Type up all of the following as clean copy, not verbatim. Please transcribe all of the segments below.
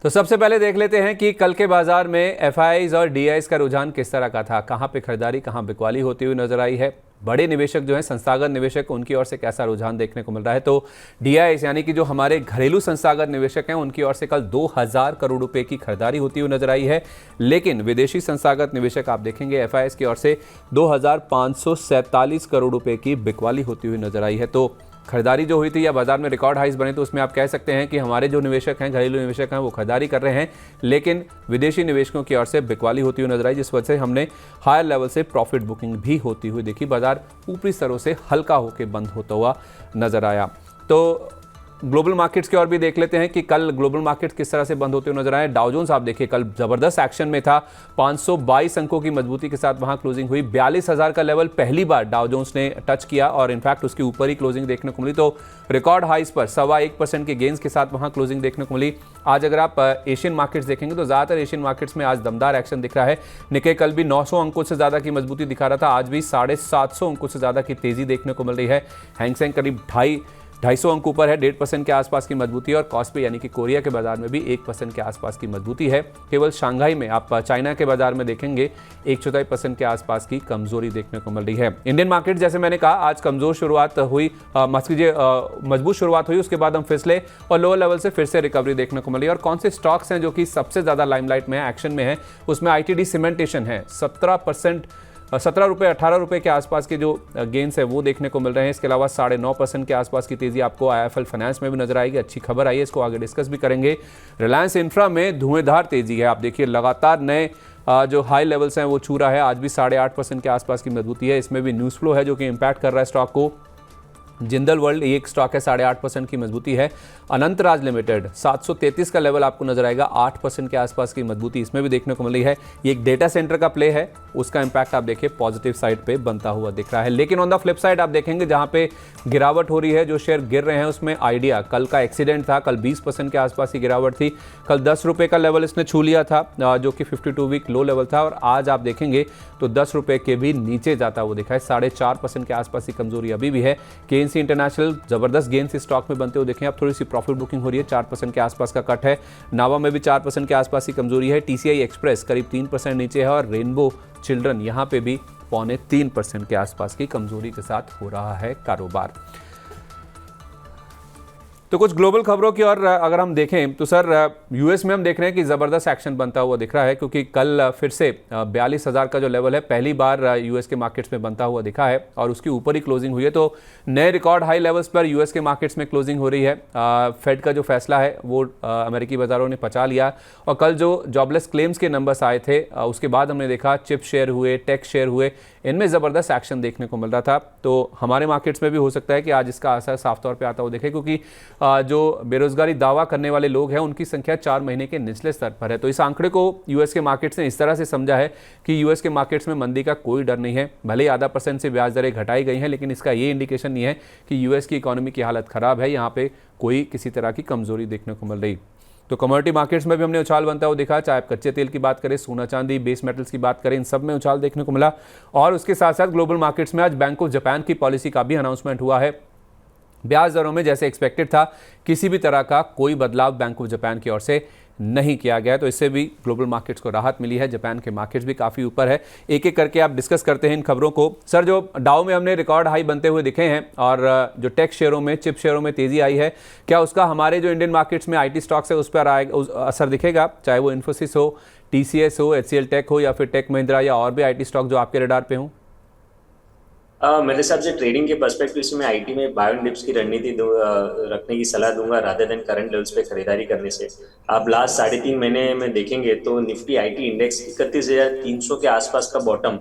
तो सबसे पहले देख लेते हैं कि कल के बाजार में एफआईआईज और डीआईज का रुझान किस तरह का था, कहां पे खरीदारी कहां बिकवाली होती हुई नजर आई है। बड़े निवेशक जो हैं, संस्थागत निवेशक, उनकी ओर से कैसा रुझान देखने को मिल रहा है। तो डीआईज यानी कि जो हमारे घरेलू संस्थागत निवेशक हैं, उनकी ओर से कल 2000 करोड़ रुपए की खरीदारी होती हुई नजर आई है। लेकिन विदेशी संस्थागत निवेशक आप देखेंगे एफआईआईज की ओर से 2547 करोड़ रुपए की बिकवाली होती हुई नजर आई है। तो खरीदारी जो हुई थी या बाजार में रिकॉर्ड हाइज बने, तो उसमें आप कह सकते हैं कि हमारे जो निवेशक हैं, घरेलू निवेशक हैं, वो खरीदारी कर रहे हैं, लेकिन विदेशी निवेशकों की ओर से बिकवाली होती हुई नजर आई, जिस वजह से हमने हायर लेवल से प्रॉफिट बुकिंग भी होती हुई देखी। बाजार ऊपरी स्तरों से हल्का होकर बंद होता हुआ नजर आया। तो ग्लोबल मार्केट्स की ओर भी देख लेते हैं कि कल ग्लोबल मार्केट्स किस तरह से बंद होते हुए नजर आए। डाउ जोन्स आप देखिए कल जबरदस्त एक्शन में था, 522 अंकों की मजबूती के साथ वहां क्लोजिंग हुई। 42,000 का लेवल पहली बार डाउ जोन्स ने टच किया और इनफैक्ट उसके ऊपर ही क्लोजिंग देखने को मिली। तो रिकॉर्ड हाइज पर 1.25% के गेंस के साथ वहां क्लोजिंग देखने को मिली। आज अगर आप एशियन मार्केट्स देखेंगे तो ज्यादातर एशियन मार्केट्स में आज दमदार एक्शन दिख रहा है। निक्के कल भी 900 अंकों से ज्यादा की मजबूती दिखा रहा था, आज भी 750 अंकों से ज्यादा की तेजी देखने को मिल रही है। हैंगसेंग करीब 250 अंक ऊपर है, 1.5% के आसपास की मजबूती है और कॉस्पी यानी कि कोरिया के बाजार में भी 1% के आसपास की मजबूती है। केवल शंघाई में आप चाइना के बाजार में देखेंगे 1/4% के आसपास की कमजोरी देखने को मिल रही है। इंडियन मार्केट जैसे मैंने कहा आज कमजोर शुरुआत हुई, मजबूत शुरुआत हुई, उसके बाद हम फिसले और लोअर लेवल से फिर से रिकवरी देखने को मिली। और कौन से स्टॉक्स हैं जो कि सबसे ज्यादा लाइमलाइट में है, एक्शन में है, उसमें आईटीडी सीमेंटेशन है। 17 रुपये 18 रुपये के आसपास के जो गेंस है वो देखने को मिल रहे हैं। इसके अलावा 9.5% के आसपास की तेजी आपको आईएफएल फाइनेंस में भी नजर आएगी। अच्छी खबर आई है, इसको आगे डिस्कस भी करेंगे। रिलायंस इंफ्रा में धुएंधार तेजी है, आप देखिए लगातार नए जो हाई लेवल्स हैं वो छू रहा है। आज भी 8.5% के आसपास की मजबूती है। इसमें भी न्यूज़ फ्लो है जो कि इम्पैक्ट कर रहा है स्टॉक को। जिंदल वर्ल्ड एक स्टॉक है, 8.5% की मजबूती है। अनंतराज लिमिटेड 733 का लेवल आपको नजर आएगा, 8% के आसपास की मजबूती इसमें भी देखने को मिल रही है। ये एक डेटा सेंटर का प्ले है, उसका इंपैक्ट आप देखिए पॉजिटिव साइड पे बनता हुआ दिख रहा है। लेकिन ऑन द फ्लिप साइड आप देखेंगे जहां पे गिरावट हो रही है, जो शेयर गिर रहे हैं, उसमें आइडिया कल का एक्सीडेंट था। कल 20% के आसपास की गिरावट थी। कल 10 रुपये का लेवल इसने छू लिया था जो कि 52 वीक लो लेवल था, और आज आप देखेंगे तो 10 रुपये के भी नीचे जाता हुआ दिखा है। 4.5% के आसपास की कमजोरी अभी भी है। केएनसी इंटरनेशनल जबरदस्त गेंस इस स्टॉक में बनते हुए देखें, अब थोड़ी सी प्रॉफिट बुकिंग हो रही है, 4% के आसपास का कट है। नावा में भी 4% के आसपास की कमजोरी है। टीसीआई एक्सप्रेस करीब 3% नीचे है और रेनबो चिल्ड्रन यहां पे भी 3.25% के आसपास की कमजोरी के साथ हो रहा है कारोबार। तो कुछ ग्लोबल खबरों की और अगर हम देखें तो सर यूएस में हम देख रहे हैं कि ज़बरदस्त एक्शन बनता हुआ दिख रहा है, क्योंकि कल फिर से 42,000 का जो लेवल है पहली बार यूएस के मार्केट्स में बनता हुआ दिखा है और उसके ऊपर ही क्लोजिंग हुई है। तो नए रिकॉर्ड हाई लेवल्स पर यूएस के मार्केट्स में क्लोजिंग हो रही है। फेड का जो फैसला है वो अमेरिकी बाजारों ने पचा लिया और कल जो जॉबलेस क्लेम्स के नंबर्स आए थे उसके बाद हमने देखा चिप शेयर हुए, टेक शेयर हुए, इनमें ज़बरदस्त एक्शन देखने को मिल रहा था। तो हमारे मार्केट्स में भी हो सकता है कि आज इसका असर साफ तौर पे आता हुआ देखे, क्योंकि जो बेरोजगारी दावा करने वाले लोग हैं उनकी संख्या 4 महीने के निचले स्तर पर है। तो इस आंकड़े को यूएस के मार्केट्स ने इस तरह से समझा है कि यूएस के मार्केट्स में मंदी का कोई डर नहीं है। भले ही 0.5% से ब्याज दरें घटाई गई हैं, लेकिन इसका ये इंडिकेशन नहीं है कि यूएस की इकोनॉमी की हालत खराब है, यहाँ पे कोई किसी तरह की कमजोरी देखने को मिल रही। तो कमोडिटी मार्केट्स में भी हमने उछाल बनता हुआ देखा, चाहे आप कच्चे तेल की बात करें, सोना चांदी, बेस मेटल्स की बात करें, इन सब में उछाल देखने को मिला। और उसके साथ साथ ग्लोबल मार्केट्स में आज बैंक ऑफ जापान की पॉलिसी का भी अनाउंसमेंट हुआ है। ब्याज दरों में जैसे एक्सपेक्टेड था किसी भी तरह का कोई बदलाव बैंक ऑफ जापान की ओर से नहीं किया गया, तो इससे भी ग्लोबल मार्केट्स को राहत मिली है। जापान के मार्केट्स भी काफ़ी ऊपर है। एक एक करके आप डिस्कस करते हैं इन खबरों को। सर जो डाउ में हमने रिकॉर्ड हाई बनते हुए दिखे हैं और जो टेक शेयरों में, चिप शेयरों में तेजी आई है, क्या उसका हमारे जो इंडियन मार्केट्स में आईटी स्टॉक्स है उस पर असर दिखेगा? चाहे वो इन्फोसिस हो, टीसीएस हो, एचसीएल टेक हो या फिर टेक महिंद्रा या और भी आईटी स्टॉक जो आपके रडार पे हों? मेरे हिसाब से ट्रेडिंग के पर्सपेक्टिव से मैं आईटी में बाय एंड डिप्स की रणनीति रखने की सलाह दूंगा रादर देन करंट लेवल्स पे खरीदारी करने से। आप लास्ट 3.5 महीने में देखेंगे तो निफ्टी आईटी इंडेक्स 31,300 के आसपास का बॉटम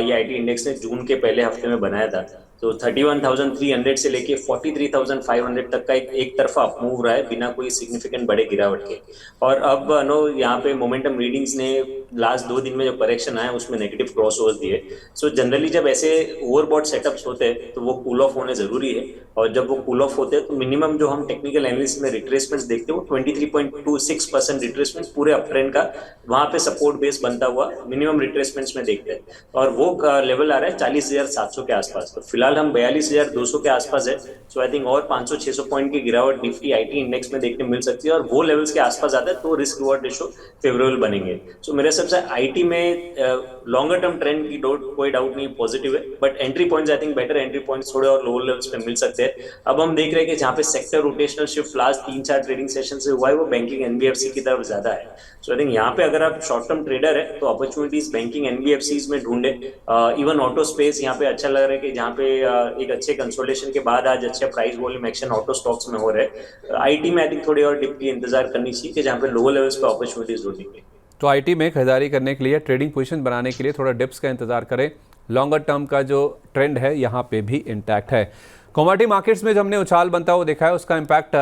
ये आईटी इंडेक्स ने जून के पहले हफ्ते में बनाया था। तो 31,300 से लेके 43,500 तक का एक तरफा अप मूव रहा है बिना कोई सिग्निफिकेंट बड़े गिरावट के। और अब नो यहाँ पे मोमेंटम रीडिंग्स ने लास्ट 2 दिन में जो करेक्शन आया उसमें नेगेटिव क्रॉस ओवर्स दिए। सो जनरली जब ऐसे ओवरबॉट सेटअप्स होते हैं तो वो कूल ऑफ होने जरूरी है, और जब वो कूल ऑफ होते हैं तो मिनिमम जो हम टेक्निकल एनालिसिस में रिट्रेसमेंट देखते हैं वो 23.26% रिट्रेसमेंट पूरे अप ट्रेंड का, वहां पे सपोर्ट बेस बनता हुआ मिनिमम रिट्रेसमेंट्स में देखते हैं, और वो लेवल आ रहा है 40,700 के आसपास। तो फिलहाल हम 42,200 के आसपास है। सो आई थिंक और 500-600 पॉइंट की गिरावट निफ्टी आईटी इंडेक्स में देखने मिल सकती है, और वो लेवल्स के आसपास आता है तो रिस्क रिवॉर्ड रेशो फेवरेबल बनेंगे। सो मेरे हिसाब से आईटी में लॉन्गर टर्म ट्रेंड की कोई डाउट नहीं, पॉजिटिव है, but entry points I think better entry points थोड़े और लोअर लेवल्स पे मिल सकते हैं। अब हम देख रहे हैं कि जहाँ पे sector rotational shift last 3-4 trading session से हुआ है वो बैंकिंग एनबीएफसी की तरफ ज्यादा है। सो आई थिंक यहाँ पे अगर आप शॉर्ट टर्म ट्रेडर है तो अपॉर्चुनिटीज बैंकिंग एनबीएफसीज में ढूंढे। इवन ऑटो स्पेस यहाँ पे अच्छा लग रहा है कि जहाँ पे एक अच्छे कंसोलिडेशन के बाद आज अच्छे price volume action auto stocks में हो रहे हैं। आईटी में आई थिंक थोड़ी और डिप की इंतजार करनी चाहिए कि जहाँ पे लोअर लेवल्स पे अपॉर्चुनिटीज ढूंढेंगे। तो आईटी में खरीदारी करने के लिए, ट्रेडिंग पोजीशन बनाने के लिए थोड़ा डिप्स का इंतजार करें। लॉन्गर टर्म का जो ट्रेंड है यहाँ पे भी इंटैक्ट है। कमोडिटी मार्केट्स में जो हमने उछाल बनता हुआ देखा है उसका इम्पैक्ट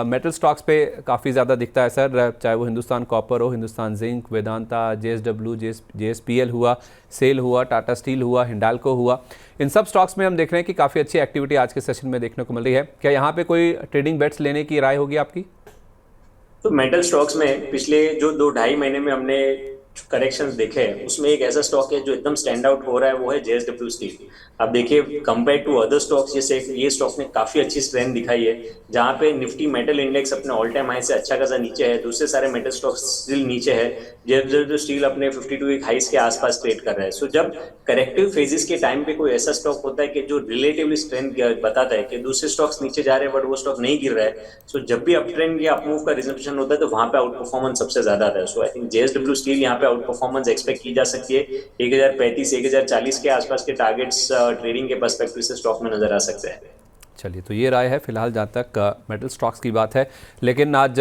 मेटल स्टॉक्स पे काफ़ी ज़्यादा दिखता है सर, चाहे वो हिंदुस्तान कॉपर हो, Hindustan zinc, Vedanta, JSW, JSPL हुआ, सेल हुआ, टाटा स्टील हुआ, हिंडाल्को हुआ। इन सब स्टॉक्स में हम देख रहे हैं कि काफ़ी अच्छी एक्टिविटी आज के सेशन में देखने को मिल रही है। क्या यहाँ पे कोई ट्रेडिंग बेट्स लेने की राय होगी आपकी? तो मेटल स्टॉक्स में पिछले जो 2-2.5 महीने में हमने करेक्शंस देखे हैं उसमें एक ऐसा स्टॉक है जो एकदम स्टैंड आउट हो रहा है, वो है जेएसडब्ल्यू स्टील। अब देखिए कंपेयर टू अदर स्टॉक्स जैसे ये स्टॉक ने काफी अच्छी स्ट्रेंथ दिखाई है, जहां पे निफ्टी मेटल इंडेक्स अपने ऑल टाइम हाई से अच्छा खासा नीचे है, दूसरे सारे मेटल स्टॉक्स स्टिल नीचे है। जेएसडब्ल्यू स्टील अपने 52 वीक हाइस के आसपास ट्रेड कर रहा है। सो जब करेक्टिव फेजेस के टाइम पे कोई ऐसा स्टॉक होता है कि जो रिलेटिवली स्ट्रेंथ बताता है कि दूसरे स्टॉक्स नीचे जा रहे हैं बट वो स्टॉक नहीं गिर रहा है, सो जब भी अप ट्रेंड या अपमूव का रिजम्पशन होता है तो वहां पे आउट परफॉर्मेंस सबसे ज्यादा आता है। सो आई थिंक जेएसडब्ल्यू स्टील यहाँ पे आउट परफॉर्मेंस एक्सपेक्ट की जा सकती है। 1035-1040 के आसपास के टारगेट्स ट्रेडिंग के पर्सपेक्टिव से स्टॉक में नजर आ सकते हैं। चलिए, तो ये राय है फिलहाल जहाँ तक मेटल स्टॉक्स की बात है। लेकिन आज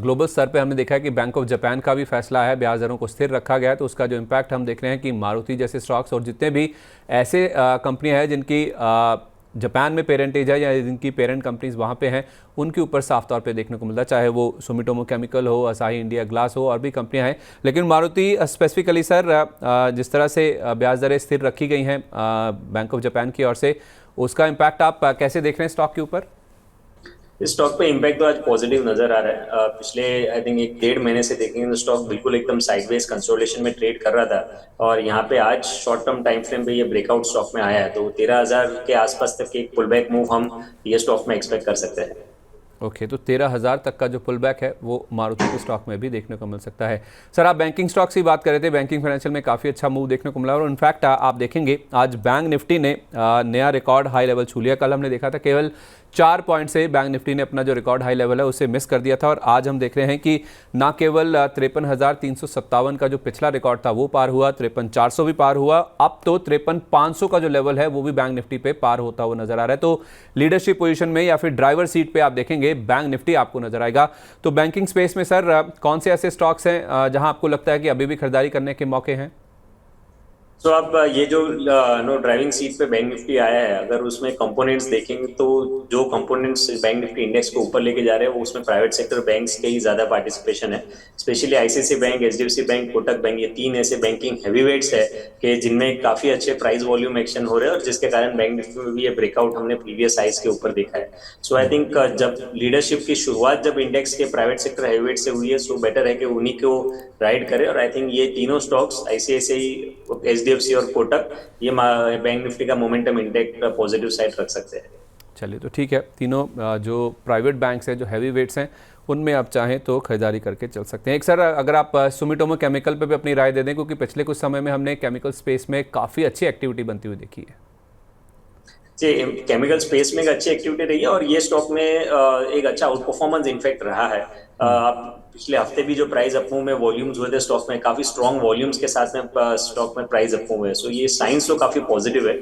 ग्लोबल स्तर पे हमने देखा है कि बैंक ऑफ जापान का भी फैसला है, ब्याज दरों को स्थिर रखा गया है, तो उसका जो इम्पैक्ट हम देख रहे हैं कि मारुति जैसे स्टॉक्स और जितने भी ऐसे कंपनियां हैं जिनकी जापान में पेरेंटेज है या जिनकी पेरेंट कंपनीज वहाँ पे हैं, उनके ऊपर साफ तौर पे देखने को मिलता है, चाहे वो सुमिटोमो केमिकल हो, असाही इंडिया ग्लास हो, और भी कंपनियां हैं। लेकिन मारुति स्पेसिफिकली सर, जिस तरह से ब्याज दरें स्थिर रखी गई हैं बैंक ऑफ जापान की ओर से, उसका इम्पैक्ट आप कैसे देख रहे हैं स्टॉक के ऊपर? इस स्टॉक पे इम्पैक्ट तो आज पॉजिटिव नजर आ रहा है। पिछले आई थिंक 1-1.5 महीने से देखेंगे तो स्टॉक बिल्कुल एकदम साइडवेज कंसोलिडेशन में ट्रेड कर रहा था, और यहाँ पे आज शॉर्ट टर्म टाइम फ्रेम पे ये ब्रेकआउट स्टॉक में आया है, तो 13,000 के आसपास तक एक पुल बैक मूव हम ये स्टॉक में एक्सपेक्ट कर सकते हैं। ओके, तो 13,000 तक का जो पुल बैक है वो मारुति के स्टॉक में भी देखने को मिल सकता है। सर, आप बैंकिंग स्टॉक्स की बात कर रहे थे, बैंकिंग फाइनेंशियल में काफ़ी अच्छा मूव देखने को मिला, और इनफैक्ट आप देखेंगे आज बैंक निफ्टी ने नया रिकॉर्ड हाई लेवल छू लिया। कल हमने देखा था केवल 4 पॉइंट से बैंक निफ्टी ने अपना जो रिकॉर्ड हाई लेवल है उसे मिस कर दिया था, और आज हम देख रहे हैं कि ना केवल 53,357 का जो पिछला रिकॉर्ड था वो पार हुआ, 53,400 भी पार हुआ, अब तो 53,500 का जो लेवल है वो भी बैंक निफ्टी पे पार होता हुआ नजर आ रहा है। तो लीडरशिप पोजीशन में या फिर ड्राइवर सीट पे आप देखेंगे बैंक निफ्टी आपको नजर आएगा। तो बैंकिंग स्पेस में सर कौन से ऐसे स्टॉक्स हैं जहां आपको लगता है कि अभी भी खरीदारी करने के मौके हैं? तो आप ये जो नो ड्राइविंग सीट पे बैंक निफ्टी आया है, अगर उसमें कंपोनेंट्स देखेंगे तो जो कंपोनेंट्स बैंक निफ्टी इंडेक्स को ऊपर लेके जा रहे हैं वो उसमें प्राइवेट सेक्टर बैंक्स के ही ज्यादा पार्टिसिपेशन है। Specially ICICI bank, HDFC bank, Kotak bank, ये 3 ऐसे बैंकिंग हैवीवेट्स है कि जिनमें काफी अच्छे प्राइस वॉल्यूम एक्शन हो रहे हैं, और जिसके कारण बैंक निफ्टी में भी ये ब्रेकआउट हमने प्रीवियस हाइस के ऊपर देखा है। सो आई थिंक जब लीडरशिप की शुरुआत जब इंडेक्स के प्राइवेट सेक्टर हैवीवेट से हुई है, सो बेटर है कि उन्हीं को राइड करे, और आई थिंक ये तीनों स्टॉक्स आईसीआईसीआई, एचडीएफसी और कोटक ये बैंक निफ्टी का मोमेंटम इंडेक्स पॉजिटिव साइड रख सकते हैं। चलिए, तो ठीक है, तीनों जो प्राइवेट बैंक्स हैं, जो हैवी वेट्स हैं, उनमें आप चाहें तो खरीदारी करके चल सकते हैं। एक सर, अगर आप सुमिटोमो केमिकल पे भी अपनी राय दे दें, क्योंकि पिछले कुछ समय में हमने केमिकल स्पेस में काफ़ी अच्छी एक्टिविटी बनती हुई देखी है। जी, केमिकल स्पेस में एक अच्छी एक्टिविटी रही है, और ये स्टॉक में एक अच्छा आउट परफॉर्मेंस इनफैक्ट रहा है। पिछले हफ्ते भी जो प्राइस अपमूव में वॉल्यूम्स हुए थे स्टॉक में, काफी स्ट्रॉन्ग वॉल्यूम्स के साथ में स्टॉक में प्राइस अपमूव हुए, सो ये साइंस तो काफी पॉजिटिव है।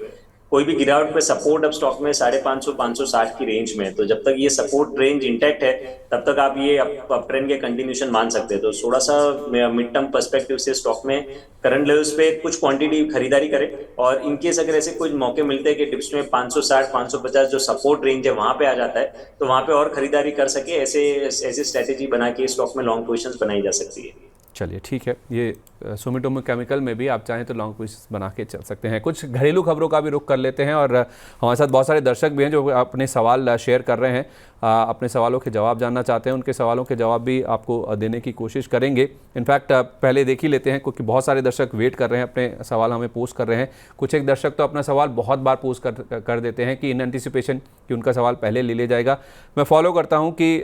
कोई भी गिरावट पे सपोर्ट अब स्टॉक में 550-560 की रेंज में है, तो जब तक ये सपोर्ट रेंज इंटैक्ट है तब तक आप ये अप ट्रेंड के कंटिन्यूशन मान सकते हैं। तो थोड़ा सा मिड टर्म पर्सपेक्टिव से स्टॉक में करंट लेवल्स पे कुछ क्वांटिटी खरीदारी करें, और इनकेस अगर ऐसे कुछ मौके मिलते हैं कि डिप्स में 560-550 जो सपोर्ट रेंज है वहां पे आ जाता है, तो वहां पे और खरीदारी कर सके, ऐसे स्ट्रेटेजी बना के स्टॉक में लॉन्ग पोजीशंस बनाई जा सकती है। चलिए ठीक है, ये सुमिटोमो केमिकल में भी आप चाहें तो लॉन्ग पोजीशंस बना के चल सकते हैं। कुछ घरेलू खबरों का भी रुख कर लेते हैं और हमारे साथ बहुत सारे दर्शक भी हैं जो अपने सवाल शेयर कर रहे हैं, अपने सवालों के जवाब जानना चाहते हैं। उनके सवालों के जवाब भी आपको देने की कोशिश करेंगे। इनफैक्ट पहले देख ही लेते हैं क्योंकि बहुत सारे दर्शक वेट कर रहे हैं, अपने सवाल हमें पोस्ट कर रहे हैं। कुछ एक दर्शक तो अपना सवाल बहुत बार पोस्ट कर देते हैं कि इन एंटिसिपेशन कि उनका सवाल पहले ले लिया जाएगा। मैं फॉलो करता हूं कि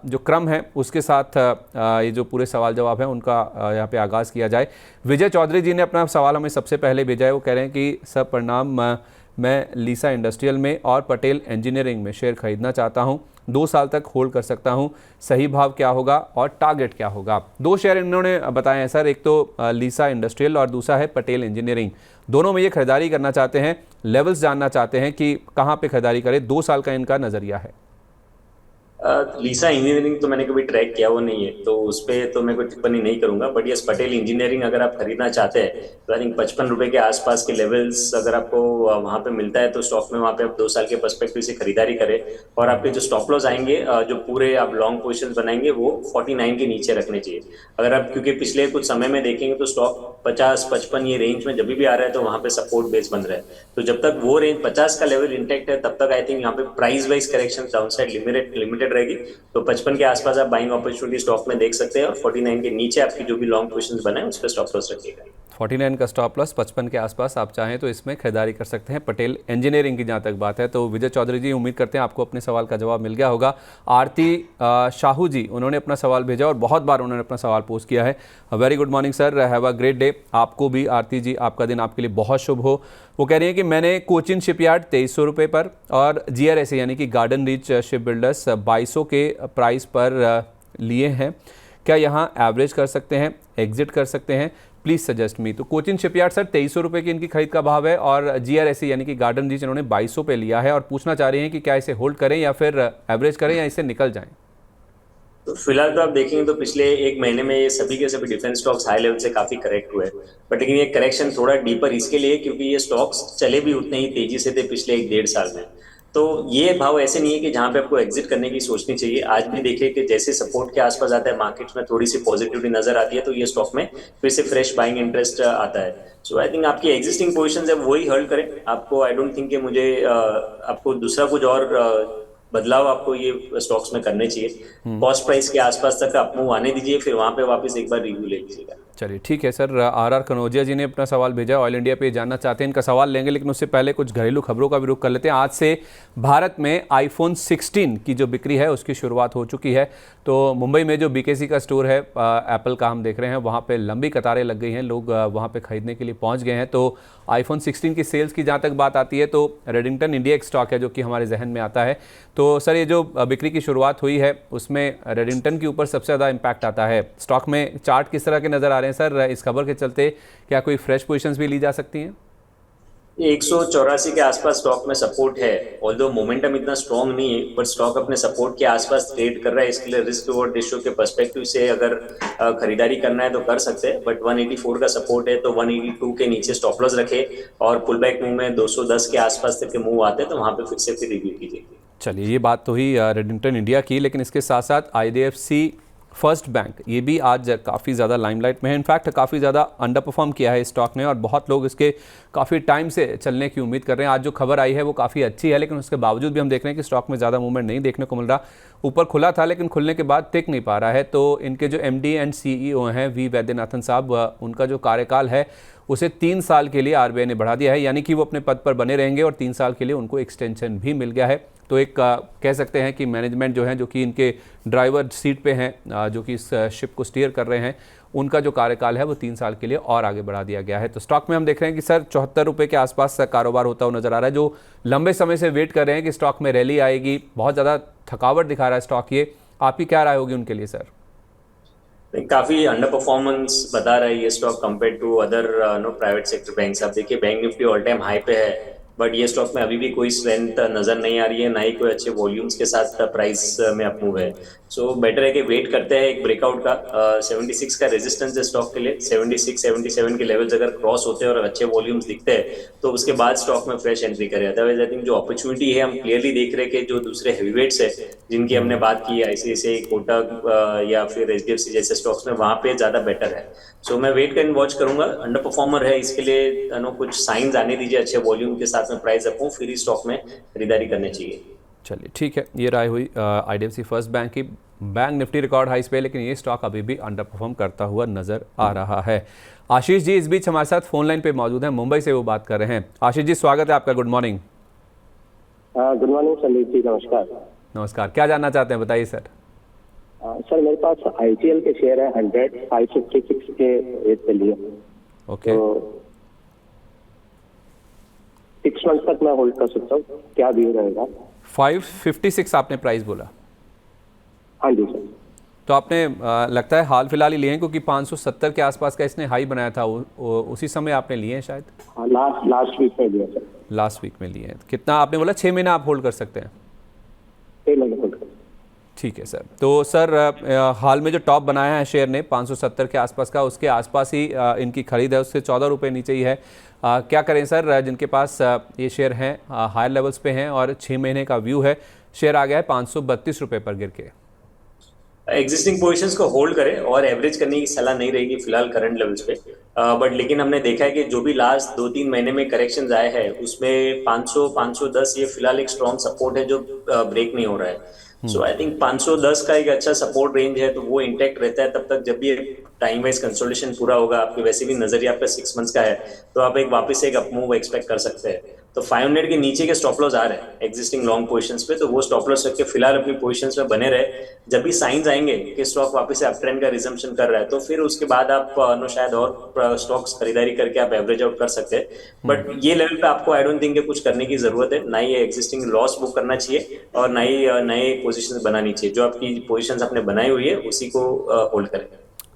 जो क्रम है उसके साथ ये जो पूरे सवाल जवाब है उनका यहाँ पे आगाज़ किया जाए। विजय चौधरी जी ने अपना सवाल हमें सबसे पहले भेजा है। वो कह रहे हैं कि सर प्रणाम, मैं लीसा इंडस्ट्रियल में और पटेल इंजीनियरिंग में शेयर खरीदना चाहता हूं, 2 साल तक होल्ड कर सकता हूं, सही भाव क्या होगा और टारगेट क्या होगा? 2 शेयर इन्होंने बताए हैं सर, एक तो लीसा इंडस्ट्रियल और दूसरा है पटेल इंजीनियरिंग। दोनों में ये खरीदारी करना चाहते हैं, लेवल्स जानना चाहते हैं कि कहाँ पे खरीदारी करें। 2 साल का इनका नज़रिया है। लीसा इंजीनियरिंग तो मैंने कभी ट्रैक किया वो नहीं है, तो उस पर तो मैं कोई टिप्पणी नहीं करूंगा। बट यस, पटेल इंजीनियरिंग अगर आप खरीदना चाहते हैं तो आई थिंक 55 रुपए के आसपास के लेवल्स अगर आपको वहां पे मिलता है तो स्टॉक में वहां पे आप 2 साल के पर्सपेक्टिव से खरीदारी करें। और आपके जो स्टॉप लॉस आएंगे, जो पूरे आप लॉन्ग पोजिशन बनाएंगे वो 49 के नीचे रखने चाहिए। अगर आप, क्योंकि पिछले कुछ समय में देखेंगे तो स्टॉक 50-55 ये रेंज में जब भी आ रहा है तो वहां पे सपोर्ट बेस बन रहा है। तो जब तक वो रेंज 50 का लेवल इंटेक्ट है तब तक आई थिंक यहाँ पे price wise correction downside limited रहेगी। तो 55 के आसपास आप बाइंग अपॉर्चुनिटी स्टॉक में देख सकते हैं और 49 के नीचे आपकी जो भी लॉन्ग पोजीशंस बनाए उस पर स्टॉप लॉस रखिएगा। 49 का स्टॉप लॉस, 55 के आसपास आप चाहें तो इसमें खरीदारी कर सकते हैं। पटेल इंजीनियरिंग की जहाँ तक बात है तो विजय चौधरी जी, उम्मीद करते हैं आपको अपने सवाल का जवाब मिल गया होगा। आरती शाहू जी, उन्होंने अपना सवाल भेजा और बहुत बार उन्होंने अपना सवाल पोस्ट किया है। Very good morning sir, have a great day. आपको भी आरती जी, आपका दिन आपके लिए बहुत शुभ हो। वो कह रही है कि मैंने कोचिन शिपयार्ड 2300 रुपये पर और GRSA यानी कि गार्डन रीच शिप बिल्डर्स 2200 के प्राइस पर लिए हैं, क्या यहाँ एवरेज कर सकते हैं, एग्जिट कर सकते हैं? Please suggest me. तो कोचिन शिपयार्ड सर 2300 रुपये की इनकी खरीद का भाव है और GRSA यानी कि गार्डन रीच इन्होंने 2200 पे लिया है और पूछना चाह रही हैं कि क्या इसे होल्ड करें या फिर एवरेज करें या इससे निकल जाएं। तो फिलहाल तो आप देखेंगे तो पिछले 1 महीने में ये सभी के सभी डिफेंस स्टॉक्स हाई लेवल से काफी करेक्ट हुए हैं। बट लेकिन ये करेक्शन थोड़ा डीपर इसके लिए क्योंकि ये स्टॉक्स चले भी उतने ही तेजी से थे पिछले 1-1.5 साल में। तो ये भाव ऐसे नहीं है कि जहां पे आपको एग्जिट करने की सोचनी चाहिए। आज भी देखिए कि जैसे सपोर्ट के आसपास आता है मार्केट्स में थोड़ी सी पॉजिटिविटी नजर आती है तो ये स्टॉक में फिर से फ्रेश बाइंग इंटरेस्ट आता है। सो आई थिंक आपकी एग्जिस्टिंग पोजीशन है वही होल्ड करें। आपको आई डोंट थिंक कि मुझे आपको दूसरा कुछ और बदलाव आपको ये स्टॉक्स में करने चाहिए। कॉस्ट प्राइस के आसपास तक आप मूव आने दीजिए, फिर वहां पे वापस एक बार रिव्यू ले लीजिएगा। चलिए ठीक है सर। RR कनौजिया जी ने अपना सवाल भेजा, ऑयल इंडिया पे जानना चाहते हैं। इनका सवाल लेंगे लेकिन उससे पहले कुछ घरेलू खबरों का भी रुख कर लेते हैं। आज से भारत में iPhone 16 की जो बिक्री है उसकी शुरुआत हो चुकी है। तो मुंबई में जो BKC का स्टोर है एप्पल का, हम देख रहे हैं वहाँ पे लंबी कतारें लग गई हैं, लोग वहाँ पे खरीदने के लिए पहुँच गए हैं। तो iPhone 16 की सेल्स की जहाँ तक बात आती है तो रेडिंगटन इंडिया एक स्टॉक है जो कि हमारे जहन में आता है। तो सर ये जो बिक्री की शुरुआत हुई है उसमें रेडिंगटन के ऊपर सबसे ज़्यादा इम्पैक्ट आता है। स्टॉक में चार्ट किस तरह के नज़र आ रहे हैं सर इस खबर के चलते? क्या कोई फ्रेश पोजीशंस भी ली जा सकती हैं? 184 के आसपास स्टॉक में सपोर्ट है। ऑल्दो मोमेंटम इतना स्ट्रॉन्ग नहीं है बट स्टॉक अपने सपोर्ट के आसपास ट्रेड कर रहा है। इसके लिए रिस्क रिवॉर्ड रेशियो के पर्सपेक्टिव से अगर खरीदारी करना है तो कर सकते हैं। बट 184 का सपोर्ट है तो 182 के नीचे स्टॉप लॉस रखे और पुल बैक मूव में 210 के आसपास तक के मूव आते हैं तो वहां पे फिर से रिव्यू कीजिए। चलिए, ये बात तो ही रेडिंगटन इंडिया की, लेकिन इसके साथ साथ IDFC फर्स्ट बैंक ये भी आज काफ़ी ज़्यादा लाइमलाइट में है। इनफैक्ट काफ़ी ज़्यादा अंडर परफॉर्म किया है स्टॉक ने और बहुत लोग इसके काफ़ी टाइम से चलने की उम्मीद कर रहे हैं। आज जो खबर आई है वो काफ़ी अच्छी है, लेकिन उसके बावजूद भी हम देख रहे हैं कि स्टॉक में ज़्यादा मूवमेंट नहीं देखने को मिल रहा। ऊपर खुला था लेकिन खुलने के बाद टिक नहीं पा रहा है। तो इनके जो MD एंड CEO हैं V वैद्यनाथन साहब, उनका जो कार्यकाल है उसे 3 साल के लिए RBI ने बढ़ा दिया है, यानी कि वो अपने पद पर बने रहेंगे और 3 साल के लिए उनको एक्सटेंशन भी मिल गया है। तो एक कह सकते हैं कि मैनेजमेंट जो है, जो कि इनके ड्राइवर सीट पे हैं, जो कि इस शिप को स्टीयर कर रहे हैं, उनका जो कार्यकाल है वो 3 साल के लिए और आगे बढ़ा दिया गया है। तो स्टॉक में हम देख रहे हैं कि सर 74 रुपये के आसपास कारोबार होता हुआ नजर आ रहा है। जो लंबे समय से वेट कर रहे हैं कि स्टॉक में रैली आएगी, बहुत ज़्यादा थकावट दिखा रहा है स्टॉक, ये आपकी क्या राय होगी उनके लिए सर? काफी अंडर परफॉर्मेंस बता रहा है ये stock compare to other private sector banks. आप देखिए bank Nifty all time high पे है बट ये स्टॉक में अभी भी कोई स्ट्रेंथ नजर नहीं आ रही है, ना ही कोई अच्छे वॉल्यूम्स के साथ प्राइस में अप मूव है। सो बेटर है कि वेट करते हैं एक ब्रेकआउट का। 76 का रेजिस्टेंस है स्टॉक के लिए, 76 77 के लेवल्स अगर क्रॉस होते हैं और अच्छे वॉल्यूम्स दिखते हैं तो उसके बाद स्टॉक में फ्रेश एंट्री करें। अदरवाइज आई थिंक जो अपॉर्चुनिटी है हम क्लियरली देख रहे हैं कि जो दूसरे हैवीवेट्स है जिनकी हमने बात की, आईसीआईसीआई, कोटक या फिर एचडीएफसी जैसे स्टॉक्स में, वहां पे ज्यादा बेटर है। सो मैं वेट एंड वॉच करूंगा। अंडर परफॉर्मर है, इसके लिए कुछ साइंस आने दीजिए अच्छे वॉल्यूम के साथ में प्राइस अप हो, फिर इस स्टॉक में खरीदारी करनी चाहिए। चलिए ठीक है, ये राय हुई आईडीएफसी फर्स्ट बैंक की। बैंक निफ्टी रिकॉर्ड हाइस पे, लेकिन ये स्टॉक अभी भी अंडर परफॉर्म करता हुआ नजर आ रहा है। आशीष जी इस बीच हमारे साथ फोन लाइन पे मौजूद हैं, मुंबई से वो बात कर रहे हैं। आशीष जी स्वागत है आपका, good morning. Good morning Sandeep ji, नमस्कार। नमस्कार, क्या जानना चाहते हैं बताइए सर। सर मेरे पास आईजीएल के शेयर है 556 के रेट पे लिए। ओके, तो 6 मंथ तक मैं होल्ड कर सकता हूँ, क्या व्यू रहेगा? 556 आपने प्राइस बोला? हाँ जी सर। तो आपने लगता है हाल फिलहाल ही लिए हैं, क्योंकि 570 के आसपास का इसने हाई बनाया था, उसी समय आपने लिए हैं शायद? हाँ, लास्ट वीक में लिया सर। लास्ट वीक में लिए हैं। कितना आपने बोला? 6 महीना आप होल्ड कर सकते हैं? 6 महीने होल्ड कर। ठीक है सर। तो सर हाल में जो टॉप बनाया है शेयर ने 570 के आसपास का, उसके आसपास ही इनकी खरीद है, उससे 14 रुपये नीचे ही है। क्या करें सर, जिनके पास ये शेयर हैं हायर लेवल्स पे हैं और 6 महीने का व्यू है, शेयर आ गया है 532 रुपये पर गिर के। एग्जिस्टिंग पोजीशंस को होल्ड करें और एवरेज करने की सलाह नहीं रहेगी फिलहाल करंट लेवल्स पे। बट लेकिन हमने देखा है कि जो भी लास्ट 2-3 महीने में करेक्शंस आए हैं उसमें 500 510 ये फिलहाल एक स्ट्रॉन्ग सपोर्ट है जो ब्रेक नहीं हो रहा है। सो आई थिंक 510 का एक अच्छा सपोर्ट रेंज है, तो वो इंटैक्ट रहता है तब तक जब भी टाइम वाइज कंसोलिडेशन पूरा होगा। आपके वैसे भी नजरिया आपका 6 मंथ्स का है, तो आप एक वापस एक अप मूव एक्सपेक्ट कर सकते हैं। तो 500 के नीचे के स्टॉप लॉस आ रहे हैं एग्जिस्टिंग लॉन्ग पोजीशंस पे, तो वो स्टॉप लॉस रख के फिलहाल अपनी पोजीशंस में बने रहे। जब भी साइंस आएंगे कि स्टॉक वापस से अप ट्रेंड का रिजम्पशन कर रहा है, तो फिर उसके बाद आप शायद और स्टॉक्स खरीदारी करके आप एवरेज आउट कर सकते हैं। बट ये लेवल पे आपको आई डोंट थिंक कुछ करने की जरूरत है, ना ही एग्जिस्टिंग लॉस बुक करना चाहिए और ना ही नए पोजीशंस बनानी चाहिए। जो आपकी पोजीशंस आपने बनाई हुई है उसी को होल्ड करें।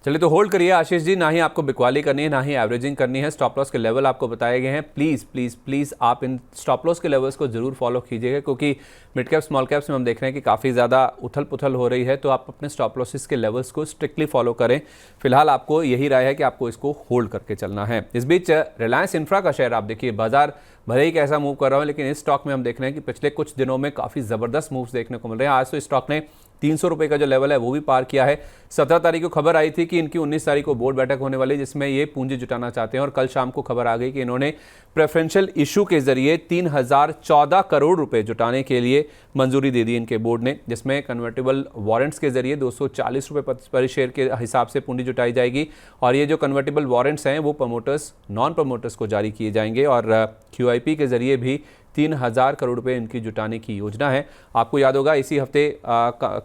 चलिए तो होल्ड करिए आशीष जी, ना ही आपको बिकवाली करनी है ना ही एवरेजिंग करनी है। स्टॉप लॉस के लेवल आपको बताए गए हैं, प्लीज़ प्लीज़ प्लीज़ आप इन स्टॉप लॉस के लेवल्स को जरूर फॉलो कीजिएगा, क्योंकि मिड कैप स्मॉल कैप्स में हम देख रहे हैं कि काफ़ी ज़्यादा उथल पुथल हो रही है। तो आप अपने स्टॉप लॉसेस के लेवल्स को स्ट्रिक्टली फॉलो करें। फिलहाल आपको यही राय है कि आपको इसको होल्ड करके चलना है। इस बीच रिलायंस इंफ्रा का शेयर आप देखिए, बाजार भले ही कैसा मूव कर रहा है, लेकिन इस स्टॉक में हम देख रहे हैं कि पिछले कुछ दिनों में काफ़ी ज़बरदस्त मूव्स देखने को मिल रहे हैं। आज तो इस स्टॉक ने 300 रुपये का जो लेवल है वो भी पार किया है। 17 तारीख को खबर आई थी कि इनकी 19 तारीख को बोर्ड बैठक होने वाली, जिसमें ये पूंजी जुटाना चाहते हैं, और कल शाम को खबर आ गई कि इन्होंने प्रेफरेंशियल इशू के जरिए 3014 करोड़ रुपए जुटाने के लिए मंजूरी दे दी इनके बोर्ड ने, जिसमें कन्वर्टेबल वारंट्स के जरिए 240 रुपये पर शेयर के हिसाब से पूंजी जुटाई जाएगी। और ये जो कन्वर्टेबल वारंट्स हैं वो प्रमोटर्स नॉन प्रमोटर्स को जारी किए जाएंगे, और QIP के जरिए भी 3000 करोड़ रुपए इनकी जुटाने की योजना है। आपको याद होगा इसी हफ्ते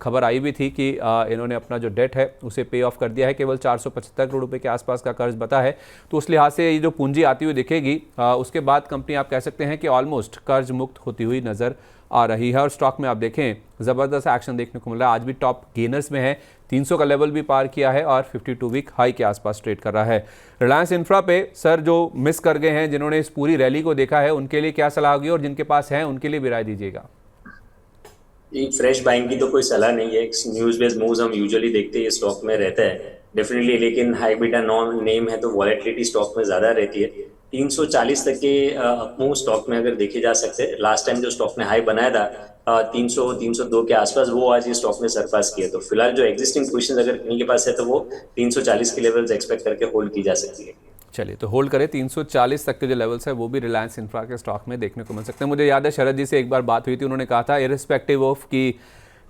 खबर आई भी थी कि इन्होंने अपना जो डेट है उसे पे ऑफ कर दिया है, केवल 475 करोड़ रुपए के आसपास का कर्ज बता है। तो उस लिहाज से ये जो पूंजी आती हुई दिखेगी, उसके बाद कंपनी आप कह सकते हैं कि ऑलमोस्ट कर्ज मुक्त होती हुई नज़र आ रही है। और स्टॉक में आप देखें ज़बरदस्त एक्शन देखने को मिल रहा है, आज भी टॉप गेनर्स में है, 300 का लेवल भी पार किया है और 52 वीक हाई के आसपास ट्रेड कर रहा है। रिलायंस इंफ्रा पे सर जो मिस कर गए हैं, जिन्होंने इस पूरी रैली को देखा है, उनके लिए क्या सलाह होगी, और जिनके पास है उनके लिए भी राय दीजिएगा। फ्रेश बाइंग की तो कोई सलाह नहीं है, न्यूज बेस्ड मूव्स हम यूजुअली देखते हैं स्टॉक में रहता है डेफिनेटली, लेकिन हाई बीटा नॉन नेम है तो वॉलेटिलिटी स्टॉक में ज्यादा रहती है। 340 तक के अपमूव स्टॉक में अगर देखे जा सकते हैं, लास्ट टाइम जो स्टॉक ने हाई बनाया था 300 302 के आसपास, वो आज ये स्टॉक ने सरपास किया। तो फिलहाल जो एग्जिस्टिंग पोजीशन अगर किन्हीं के पास है तो वो 340 के लेवल्स एक्सपेक्ट करके होल्ड की जा सकती है। चलिए तो होल्ड करें, 340 तक के जो लेवल्स है वो भी रिलायंस इंफ्रा के स्टॉक में देखने को मिल सकते हैं। मुझे याद है शरद जी से एक बार बात हुई थी, उन्होंने कहा था इररिस्पेक्टिव ऑफ कि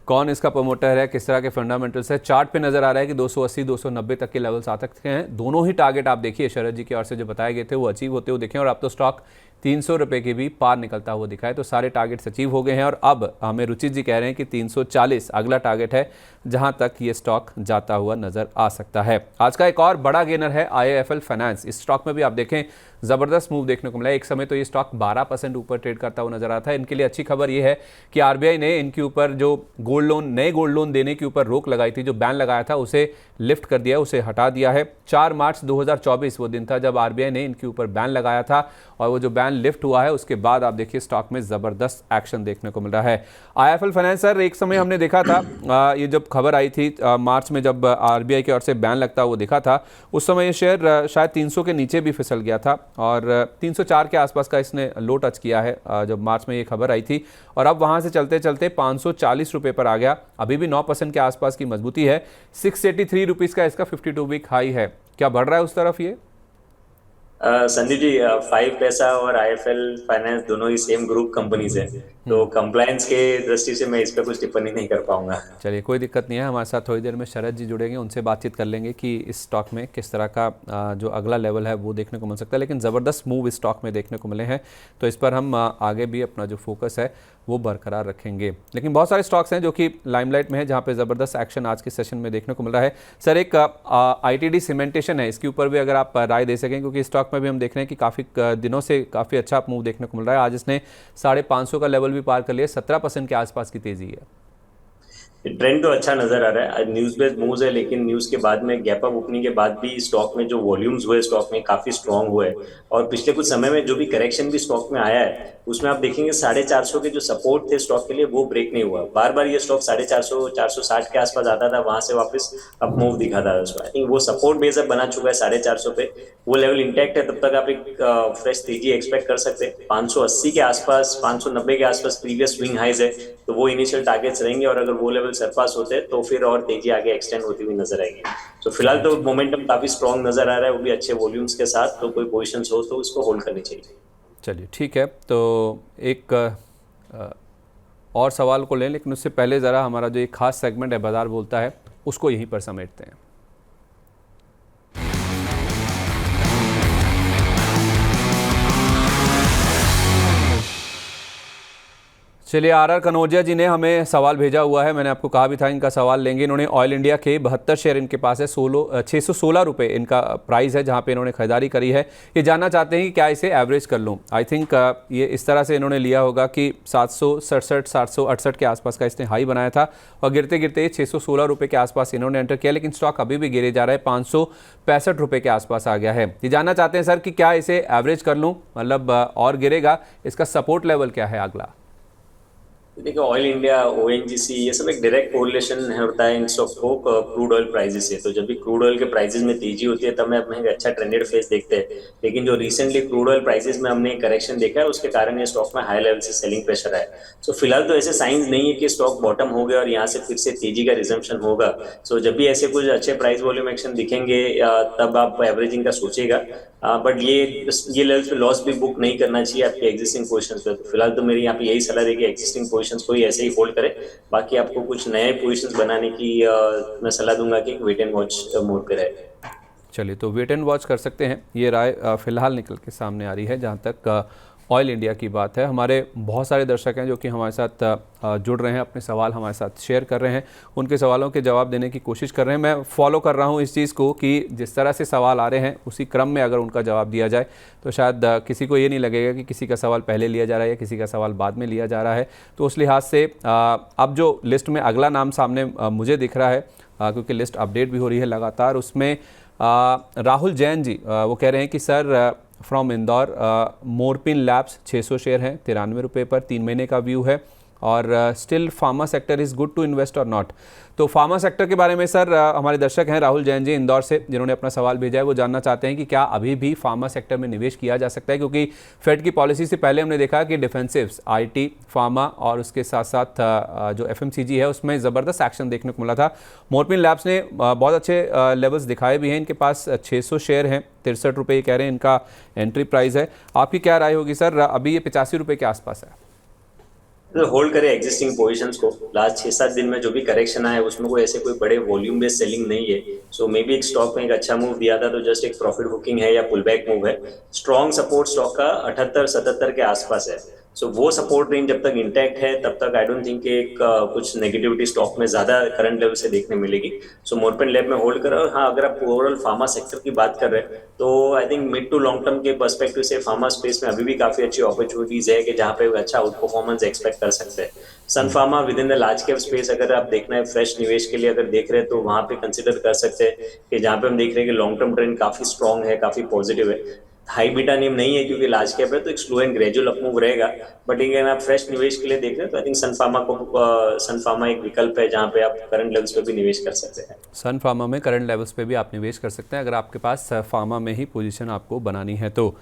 कौन इसका प्रमोटर है, किस तरह के फंडामेंटल्स है, चार्ट पे नजर आ रहा है कि 280 290 तक के लेवल्स आ सकते हैं। दोनों ही टारगेट आप देखिए शरद जी की ओर से जो बताए गए थे वो अचीव होते हुए दिखे, और अब तो स्टॉक 300 रुपये के भी पार निकलता हुआ दिखा है। तो सारे टारगेट्स अचीव हो गए हैं, और अब हमें रुचित जी कह रहे हैं कि 340 अगला टारगेट है जहां तक ये स्टॉक जाता हुआ नजर आ सकता है। आज का एक और बड़ा गेनर है IIFL फाइनेंस। इस स्टॉक में भी आप देखें ज़बरदस्त मूव देखने को मिला है। एक समय तो ये स्टॉक 12% ऊपर ट्रेड करता हुआ नजर आता है। इनके लिए अच्छी खबर ये है कि आरबीआई ने इनके ऊपर जो नए गोल्ड लोन देने के ऊपर रोक लगाई थी, जो बैन लगाया था, उसे लिफ्ट कर दिया, उसे हटा दिया है। 4 मार्च 2024 वो दिन था जब आरबीआई ने इनके ऊपर बैन लगाया था, और वो जो बैन लिफ्ट हुआ है उसके बाद आप देखिए स्टॉक में ज़बरदस्त एक्शन देखने को मिल रहा है। आईएफएल फाइनेंस सर, एक समय हमने देखा था ये जब खबर आई थी मार्च में, जब आरबीआई की ओर से बैन लगता वो दिखा था, उस समय ये शेयर शायद 300 के नीचे भी फिसल गया था और 304 के आसपास का इसने लो टच किया है जब मार्च में ये खबर आई थी, और अब वहाँ से चलते चलते 540 रुपये पर आ गया। अभी भी 9% के आसपास की मजबूती है। 683 रुपीज़ का इसका 52 वीक हाई है। क्या बढ़ रहा है उस तरफ ये? संदीप जी, 5पैसा और आईएफएल फाइनेंस दोनों ही सेम ग्रुप कंपनीज है, तो कंप्लायंस के दृष्टि से मैं इस पर कुछ टिप्पणी नहीं कर पाऊंगा। चलिए, कोई दिक्कत नहीं है। हमारे साथ थोड़ी देर में शरद जी जुड़ेंगे, उनसे बातचीत कर लेंगे कि इस स्टॉक में किस तरह का जो अगला लेवल है वो देखने को मिल सकता है। लेकिन ज़बरदस्त मूव इस स्टॉक में देखने को मिले हैं, तो इस पर हम आगे भी अपना जो फोकस है वो बरकरार रखेंगे। लेकिन बहुत सारे स्टॉक्स हैं जो कि लाइमलाइट में है, जहाँ पे ज़बरदस्त एक्शन आज के सेशन में देखने को मिल रहा है। सर, एक आईटीडी सीमेंटेशन है, इसके ऊपर भी अगर आप राय दे सकें, क्योंकि स्टॉक में भी हम देख रहे हैं कि काफ़ी दिनों से काफ़ी अच्छा मूव देखने को मिल रहा है। आज इसने 550 का लेवल भी पार कर लिया, 17% के आसपास की तेज़ी है। ट्रेंड तो अच्छा नजर आ रहा है। आज न्यूज बेस्ड मूव्स है, लेकिन न्यूज के बाद में गैप अप ओपनिंग के बाद भी स्टॉक में जो वॉल्यूम्स हुए स्टॉक में काफी स्ट्रांग हुए, और पिछले कुछ समय में जो भी करेक्शन भी स्टॉक में आया है उसमें आप देखेंगे 450 के जो सपोर्ट थे स्टॉक के लिए वो ब्रेक नहीं हुआ। बार बार ये स्टॉक 450 460 के आसपास आता था, वहां से वापस अप मूव दिखाता था उसको। आई थिंक वो सपोर्ट बेस अब बना चुका है 450 पे, वो लेवल इंटैक्ट है। तब तक आप एक फ्रेश तेजी एक्सपेक्ट कर सकते हैं। 580 के आसपास, 590 के आसपास प्रीवियस स्विंग हाइज है, तो वो इनिशियल टारगेट्स रहेंगे, और अगर वो लेवल सरपास होते हैं तो फिर और तेजी आगे एक्सटेंड होती हुई नजर आएगी। तो फिलहाल तो मोमेंटम काफी स्ट्रांग नजर आ रहा है, वो भी अच्छे वॉल्यूम्स के साथ। तो कोई पोजीशंस हो तो उसको होल्ड करनी चाहिए। चलिए, ठीक है। तो एक और सवाल को लें, लेकिन उससे पहले ज़रा हमारा जो एक खास सेगमेंट है बाजार बोलता है, उसको यहीं पर समेटते हैं। चलिए, आर कनौजिया जी ने हमें सवाल भेजा हुआ है। मैंने आपको कहा भी था इनका सवाल लेंगे। इन्होंने ऑयल इंडिया के 72 शेयर इनके पास है, 616 रुपये इनका प्राइस है जहां पे इन्होंने खरीदारी करी है। ये जानना चाहते हैं कि क्या इसे एवरेज कर लूं। आई थिंक ये इस तरह से इन्होंने लिया होगा कि 767 768 के आसपास का इसने हाई बनाया था, और गिरते गिरते 616 रुपये के आसपास इन्होंने एंटर किया, लेकिन स्टॉक अभी भी गिरे जा रहा है, 565 रुपये के आसपास आ गया है। ये जानना चाहते हैं सर कि क्या इसे एवरेज कर लूँ, मतलब और गिरेगा, इसका सपोर्ट लेवल क्या है अगला? देखिए, ऑयल इंडिया, ओएनजीसी, ये सब एक डायरेक्ट कोरिलेशन होता है इन स्टॉक को क्रूड ऑयल प्राइसेस से। तो जब भी क्रूड ऑयल के प्राइसेस में तेजी होती है तब हमें एक अच्छा ट्रेंडेड फेस देखते हैं। लेकिन जो रिसेंटली क्रूड ऑयल प्राइसेस में हमने करेक्शन देखा है, उसके कारण ये स्टॉक में हाई लेवल से सेलिंग प्रेशर है। सो फिलहाल तो ऐसे साइंस नहीं है कि स्टॉक बॉटम हो गया और यहाँ से फिर से तेजी का रिजम्पशन होगा। सो जब भी ऐसे कुछ अच्छे प्राइस वॉल्यूम एक्शन दिखेंगे तब आप एवरेजिंग का सोचेगा। बट ये लेवल पे लॉस भी बुक नहीं करना चाहिए आपके एग्जिस्टिंग पोजीशंस पे। तो फिलहाल तो मेरी यहाँ पे यही सलाह रहेगी, एग्जिस्टिंग पोजीशंस को ही ऐसे ही होल्ड करें। बाकी आपको कुछ नए पोजीशंस बनाने की मैं सलाह दूंगा कि वेट एंड वॉच मोड पे रहे। चलिए, तो वेट एंड वॉच कर सकते हैं, ये राय फिलहाल निकल के सामने आ रही है जहाँ तक ऑयल इंडिया की बात है। हमारे बहुत सारे दर्शक हैं जो कि हमारे साथ जुड़ रहे हैं, अपने सवाल हमारे साथ शेयर कर रहे हैं, उनके सवालों के जवाब देने की कोशिश कर रहे हैं। मैं फॉलो कर रहा हूं इस चीज़ को कि जिस तरह से सवाल आ रहे हैं उसी क्रम में अगर उनका जवाब दिया जाए तो शायद किसी को ये नहीं लगेगा कि किसी का सवाल पहले लिया जा रहा है या किसी का सवाल बाद में लिया जा रहा है। तो उस लिहाज से अब जो लिस्ट में अगला नाम सामने मुझे दिख रहा है, क्योंकि लिस्ट अपडेट भी हो रही है लगातार, उसमें राहुल जैन जी वो कह रहे हैं कि sir from Indore, Morepen labs 600 share हैं, 93 रुपये पर, 3 महीने का व्यू है, और still pharma sector is good to invest और नॉट। तो फार्मा सेक्टर के बारे में सर हमारे दर्शक हैं राहुल जैन जी इंदौर से, जिन्होंने अपना सवाल भेजा है, वो जानना चाहते हैं कि क्या अभी भी फार्मा सेक्टर में निवेश किया जा सकता है, क्योंकि फेड की पॉलिसी से पहले हमने देखा कि डिफेंसिव्स, आईटी, फार्मा और उसके साथ साथ जो एफएमसीजी है उसमें ज़बरदस्त एक्शन देखने को मिला था। मोरपिन लैब्स ने बहुत अच्छे लेवल्स दिखाए भी हैं, इनके पास 600 शेयर हैं, 63 रुपये कह रहे हैं इनका एंट्री प्राइस है। आपकी क्या राय होगी सर? अभी ये 85 रुपये के आसपास है। होल्ड करें एग्जिस्टिंग पोजीशंस को। लास्ट 6-7 दिन में जो भी करेक्शन आया है उसमें कोई ऐसे कोई बड़े वॉल्यूम बेस्ड सेलिंग नहीं है। सो मे बी एक स्टॉक में एक अच्छा मूव दिया था तो जस्ट एक प्रॉफिट बुकिंग है या पुल बैक मूव है। स्ट्रॉन्ग सपोर्ट स्टॉक का 78-77 के आसपास है। सो वो सपोर्ट रेंज जब तक इंटैक्ट है तब तक आई डोंट थिंक एक कुछ नेगेटिविटी स्टॉक में ज्यादा करंट लेवल से देखने मिलेगी। सो मोरपेन लैब में होल्ड करो। और हाँ, अगर आप ओवरऑल फार्मा सेक्टर की बात कर रहे हैं तो I think mid to long term के पर्सपेक्टिव से फार्मा स्पेस में अभी भी काफी अच्छी अपॉर्चुनिटीज है कि जहाँ पे अच्छा आउट परफॉर्मेंस एक्सपेक्ट कर सकते हैं। Sun Pharma within the large cap space अगर आप देखना है फ्रेश निवेश के लिए अगर देख रहे हैं तो वहां पे कंसिडर कर सकते हैं कि जहाँ पे हम देख रहे हैं कि लॉन्ग टर्म ट्रेंड काफी स्ट्रॉन्ग है, काफी पॉजिटिव है। हाई बीटा नेम नहीं है क्योंकि लार्ज कैप है तो एक स्लो एंड ग्रेजुअल अपमूव रहेगा। बट अगर आप फ्रेश निवेश के लिए देख रहे हैं तो आई थिंक सन फार्मा एक विकल्प है जहाँ पे आप करंट लेवल्स पे भी निवेश कर सकते हैं। सन फार्मा में करंट लेवल्स पे भी आप निवेश कर सकते हैं अगर आपके पास फार्मा में ही पोजीशन आपको बनानी है तो।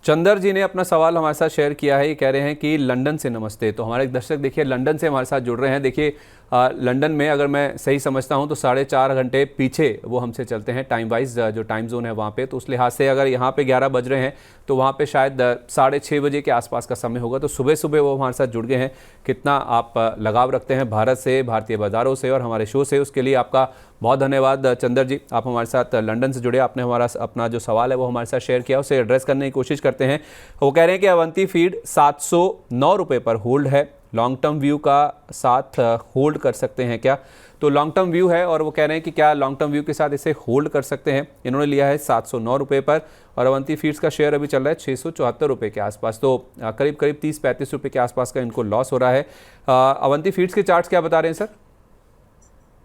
चंदर जी ने अपना सवाल हमारे साथ शेयर किया है। ये कह रहे हैं कि लंदन से नमस्ते। तो हमारे एक दर्शक देखिए लंदन से हमारे साथ जुड़ रहे हैं। देखिए लंदन में अगर मैं सही समझता हूं तो 4.5 घंटे पीछे वो हमसे चलते हैं टाइम वाइज, जो टाइम जोन है वहाँ पे। तो उस लिहाज से अगर यहाँ पे 11 बज रहे हैं तो वहाँ पे शायद 6:30 बजे के आसपास का समय होगा। तो सुबह सुबह वो हमारे साथ जुड़ गए हैं। कितना आप लगाव रखते हैं भारत से, भारतीय बाज़ारों से और हमारे शो से, उसके लिए आपका बहुत धन्यवाद चंदर जी। आप हमारे साथ लंदन से जुड़े, आपने हमारा अपना जो सवाल है वो हमारे साथ शेयर किया, उसे एड्रेस करने की कोशिश करते हैं। वो कह रहे हैं कि अवंती फीड 709 रुपये पर होल्ड है, लॉन्ग टर्म व्यू का साथ होल्ड कर सकते हैं क्या? तो लॉन्ग टर्म व्यू है और वो कह रहे हैं कि क्या लॉन्ग टर्म व्यू के साथ इसे होल्ड कर सकते हैं। इन्होंने लिया है 709 रुपये पर और अवंती फीड्स का शेयर अभी चल रहा है 674 रुपये के आसपास। तो करीब करीब 30-35 रुपये के आसपास का इनको लॉस हो रहा है। अवंती फीड्स के चार्ट्स क्या बता रहे हैं सर?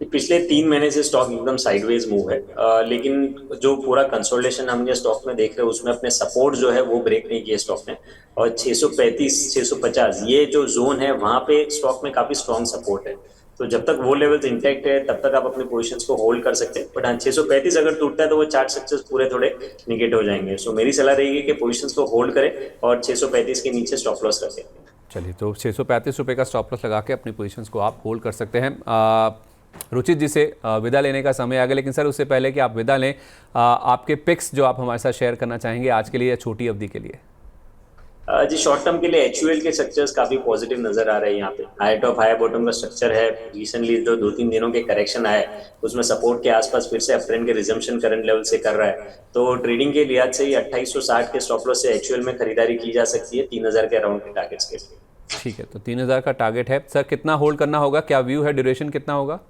पिछले 3 महीने से स्टॉक एकदम साइडवेज मूव है, लेकिन जो पूरा कंसोलिडेशन हम ये स्टॉक में देख रहे हैं उसमें अपने सपोर्ट जो है वो ब्रेक नहीं किए स्टॉक ने। और 635-650 ये जो जोन है वहां पे स्टॉक में काफी स्ट्रॉन्ग सपोर्ट है। तो जब तक वो लेवल्स इंटैक्ट है तब तक आप अपनी पोजीशंस को होल्ड कर सकते हैं। बट हाँ, 635 अगर टूटता है तो वो चार्ट स्ट्रक्चर्स पूरे थोड़े निगेट हो जाएंगे। सो मेरी सलाह रहेगी कि पोजीशंस को होल्ड करें और 635 के नीचे स्टॉप लॉस रखें। चलिए, तो 635 रुपये का स्टॉप लॉस लगा के अपनी पोजीशंस को आप होल्ड कर सकते हैं। रुचित जी से विदा लेने का समय आ गया, लेकिन सर उससे पहले कि आप विदा लें, आपके पिक्स जो आप हमारे साथ शेयर करना चाहेंगे आज के लिए या छोटी अवधि के लिए? जी, शॉर्ट टर्म के लिए एचयूएल के स्ट्रक्चर्स काफी पॉजिटिव नजर आ रहे हैं। यहाँ पे हाई टॉप हाई बॉटम का स्ट्रक्चर है। रिसेंटली जो 2-3 दिनों के करेक्शन आए उसमें सपोर्ट के आसपास फिर से अपट्रेंड के रिजम्पशन करंट लेवल से कर रहा है। तो ट्रेडिंग के लिहाज से ही 2860 के स्टॉप लॉस से एचयूएल में खरीदारी की जा सकती है 3000 के अराउंड के टारगेट्स के। ठीक है, तो 3000 का टारगेट है। सर कितना होल्ड करना होगा, क्या व्यू है, ड्यूरेशन कितना होगा?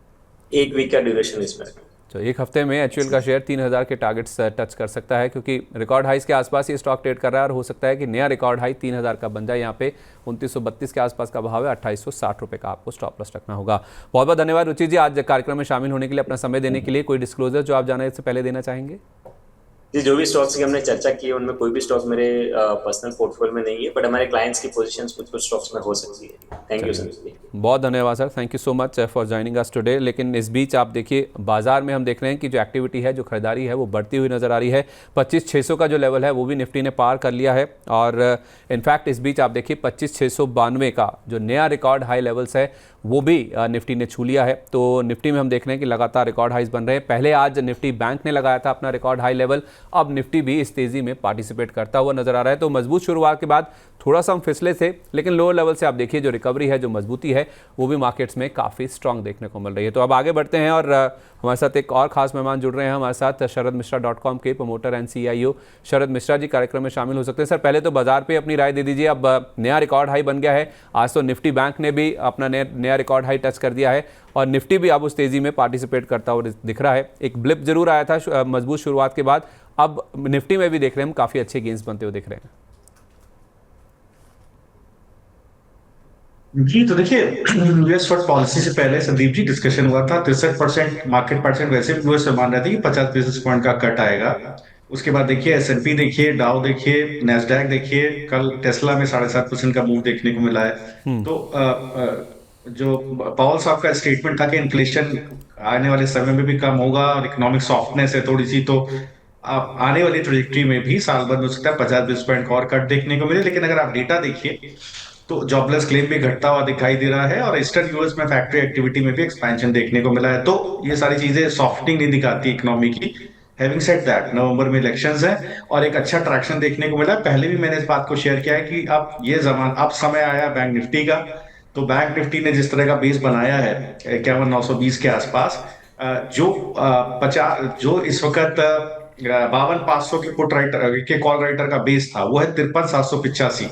1 वीक का ड्यूरेशन इसमें। तो एक हफ्ते में एचयूएल का शेयर 3000 के टारगेट्स टच कर सकता है, क्योंकि रिकॉर्ड हाइस के आसपास ये स्टॉक ट्रेड कर रहा है और हो सकता है कि नया रिकॉर्ड हाई 3000 का बन जाए। यहाँ पे 2932 के आसपास का भाव है, 2860 रुपये का आपको स्टॉप लॉस रखना होगा। बहुत बहुत धन्यवाद रुचि जी आज कार्यक्रम में शामिल होने के लिए, अपना समय देने के लिए। कोई डिस्क्लोजर जो आप जाने से पहले देना चाहेंगे? जी, जो भी स्टॉक्स की हमने चर्चा की है उनमें कोई भी स्टॉक मेरे पर्सनल पोर्टफोलियो में नहीं है, बट हमारे क्लाइंट्स की पोजीशंस कुछ कुछ स्टॉक्स में हो सकती है। Thank you sir. बहुत धन्यवाद sir, thank you so much for joining us today. लेकिन इस बीच आप देखिए बाजार में हम देख रहे हैं कि जो एक्टिविटी है, जो खरीदारी है वो बढ़ती हुई नजर आ रही है। 25,600 का जो लेवल है वो भी निफ्टी ने पार कर लिया है और इनफैक्ट इस बीच आप देखिए 25,692 का जो नया रिकॉर्ड हाई लेवल्स है वो भी निफ्टी ने छू लिया है। तो निफ्टी में हम देख रहे हैं कि लगातार रिकॉर्ड हाइज बन रहे हैं। पहले आज निफ्टी बैंक ने लगाया था अपना रिकॉर्ड हाई लेवल, अब निफ्टी भी इस तेजी में पार्टिसिपेट करता हुआ नजर आ रहा है। तो मजबूत शुरुआत के बाद थोड़ा सा हम फिसले थे, लेकिन लोअर लेवल से आप देखिए जो रिकवरी है, जो मजबूती है, वो भी मार्केट्स में काफ़ी स्ट्रांग देखने को मिल रही है। तो अब आगे बढ़ते हैं और हमारे साथ एक और खास मेहमान जुड़ रहे हैं हमारे साथ, sharadmishra.com के प्रमोटर एंड CIO शरद मिश्रा जी कार्यक्रम में शामिल हो सकते हैं। सर पहले तो बाजार पे अपनी राय दे दीजिए। अब नया रिकॉर्ड हाई बन गया है, आज तो निफ्टी बैंक ने भी अपना नया रिकॉर्ड हाई टच कर दिया है और निफ्टी भी अब उस तेजी में पार्टिसिपेट करता हुआ दिख रहा है। एक ब्लिप जरूर आया था मजबूत शुरुआत के बाद, अब निफ्टी में भी देख रहे हैं हम काफ़ी अच्छे गेंस बनते हुए दिख रहे हैं। जी, तो देखिए यूएस फंड पॉलिसी से पहले संदीप जी डिस्कशन हुआ था। 63% मार्केट परसेंट वैसे भी यूएस मान रहे थे कि 50 बेसिस पॉइंट का कट आएगा। उसके बाद देखिए S&P देखिए, डाउ देखिए, नैस्डैक देखिए, कल टेस्ला में 7.5% का मूव देखने को मिला है। तो जो पॉल साहब का स्टेटमेंट था कि इन्फ्लेशन आने वाले समय में भी कम होगा और इकोनॉमिक सॉफ्टनेस है थोड़ी सी, तो आप आने वाली ट्रेजेक्टरी में भी साल भर में हो सकता है 50 बेसिस पॉइंट का और कट देखने को मिले। लेकिन अगर आप डेटा देखिए तो जॉबलेस क्लेम भी घटता हुआ दिखाई दे रहा है और ईस्टर्न यूएस में फैक्ट्री एक्टिविटी में भी एक्सपेंशन देखने को मिला है। तो ये सारी चीजें सॉफ्टनिंग नहीं दिखाती इकोनॉमी की। हैविंग सेड दैट, नवंबर में इलेक्शंस है और एक अच्छा ट्रैक्शन देखने को मिला है। पहले भी मैंने इस बात को शेयर किया है कि अब समय आया बैंक निफ्टी का। तो बैंक निफ्टी ने जिस तरह का बेस बनाया है 51,920 के आसपास, जो इस वक्त 52,500 के पुट राइटर के कॉल राइटर का बेस था वो है 53,785।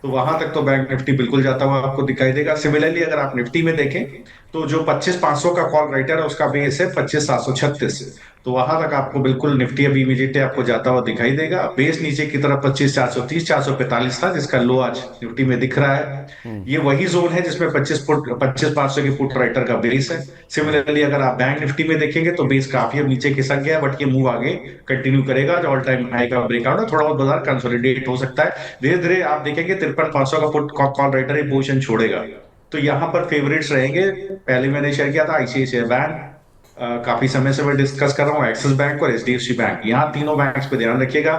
तो वहां तक तो बैंक निफ्टी बिल्कुल जाता हुआ आपको दिखाई देगा। सिमिलरली अगर आप निफ्टी में देखें तो जो 25,500 का कॉल राइटर है उसका बेस है 25,736, तो वहां तक आपको बिल्कुल निफ्टी अभी इमीडिएटली आपको जाता हुआ दिखाई देगा। बेस नीचे की तरफ 25,430 445 था, जिसका लो आज निफ्टी में दिख रहा है। ये वही जोन है जिसमें 25,500 की पुट राइटर का बेस है। सिमिलरली अगर आप बैंक निफ्टी में देखेंगे तो बेस काफी अब नीचे खिसक गया है, बट ये मूव आगे कंटिन्यू करेगा। जो ऑल टाइम हाई का ब्रेकआउट है, थोड़ा बहुत बाजार कंसोलिडेट हो सकता है। धीरे धीरे आप देखेंगे 53,500 का पुट कॉल राइटर ये पोजीशन छोड़ेगा। तो यहाँ पर फेवरेट्स रहेंगे, पहले मैंने शेयर किया था आईसीआईसीआई बैंक, काफी समय से मैं डिस्कस कर रहा हूँ एक्सिस बैंक और एचडीएफसी बैंक, यहाँ तीनों बैंक्स पे ध्यान रखिएगा।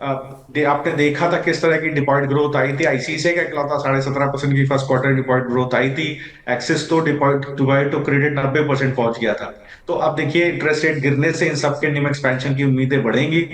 आपने देखा था किस तरह की डिपॉजिट ग्रोथ आई थी। आईसीआईसीआई का इकलौता 17.5% की फर्स्ट क्वार्टर डिपॉजिट ग्रोथ आई थी। एक्सिस तो डिपॉजिट टू क्रेडिट 90% पहुंच गया था। तो अब देखिए इंटरेस्ट रेट गिरने से इन सबके निम एक्सपेंशन की उम्मीदें बढ़ेंगी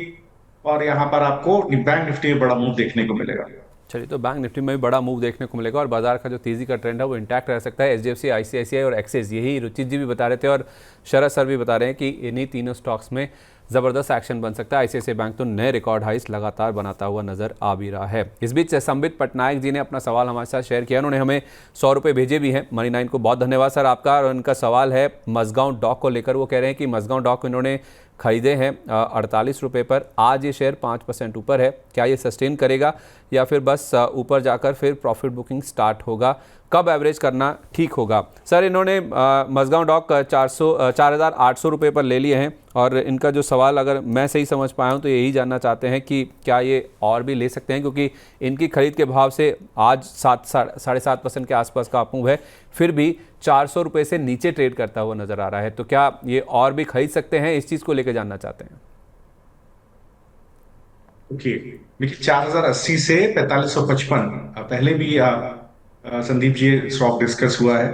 और यहाँ पर आपको बैंक निफ्टी में बड़ा मूव देखने को मिलेगा। चलिए, तो बैंक निफ्टी में भी बड़ा मूव देखने को मिलेगा और बाजार का जो तेजी का ट्रेंड है वो इंटैक्ट रह सकता है। एचडीएफसी, आईसीआईसीआई और एक्सिस, यही रुचित जी भी बता रहे थे और शरद सर भी बता रहे हैं कि इन्हीं तीनों स्टॉक्स में ज़बरदस्त एक्शन बन सकता है। आईसीआईसीआई बैंक तो नए रिकॉर्ड हाइस लगातार बनाता हुआ नजर आ भी रहा है। इस बीच संबित पटनायक जी ने अपना सवाल हमारे साथ शेयर किया। उन्होंने हमें 100 रुपये भेजे भी हैं। मनी 9 को बहुत धन्यवाद सर आपका। और उनका सवाल है मझगांव डॉक को लेकर। वो कह रहे हैं कि मझगांव डॉक इन्होंने खरीदे हैं 48 रुपये पर, आज ये शेयर 5% ऊपर है, क्या ये सस्टेन करेगा या फिर बस ऊपर जाकर फिर प्रॉफिट बुकिंग स्टार्ट होगा? कब एवरेज करना ठीक होगा? सर, इन्होंने मझगांव डॉक 4,800 रुपये पर ले लिए हैं और इनका जो सवाल अगर मैं सही समझ पाया हूँ तो यही जानना चाहते हैं कि क्या ये और भी ले सकते हैं, क्योंकि इनकी खरीद के भाव से आज 7.5% के आसपास का मूव है, फिर भी 400 रुपये से नीचे ट्रेड करता हुआ नजर आ रहा है। तो क्या ये और भी खरीद सकते हैं? इस चीज़ को लेकर जानना चाहते हैं। देखिए 4,080 से 4,555 पहले भी संदीप जी स्टॉक डिस्कस हुआ है।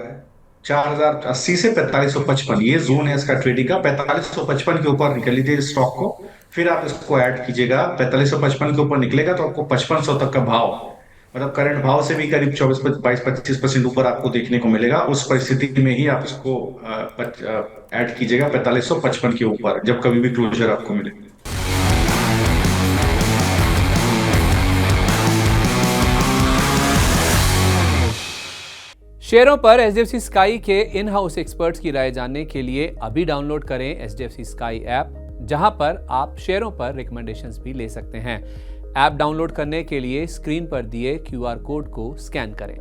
4,080 से 4,555 ये जोन है इसका ट्रेडिंग का। 4,555 के ऊपर निकल लीजिए स्टॉक को, फिर आप इसको ऐड कीजिएगा। 4,555 के ऊपर निकलेगा तो आपको 5,500 तक का भाव, मतलब करंट भाव से भी करीब 22-25% ऊपर आपको देखने को मिलेगा। उस परिस्थिति में ही आप इसको ऐड कीजिएगा 4,555 के ऊपर, जब कभी भी क्लोजर आपको मिले। शेयरों पर एचडीएफसी स्काई के इन हाउस एक्सपर्ट्स की राय जानने के लिए अभी डाउनलोड करें एचडीएफसी स्काई ऐप, जहां पर आप शेयरों पर रिकमेंडेशंस भी ले सकते हैं। ऐप डाउनलोड करने के लिए स्क्रीन पर दिए क्यूआर कोड को स्कैन करें।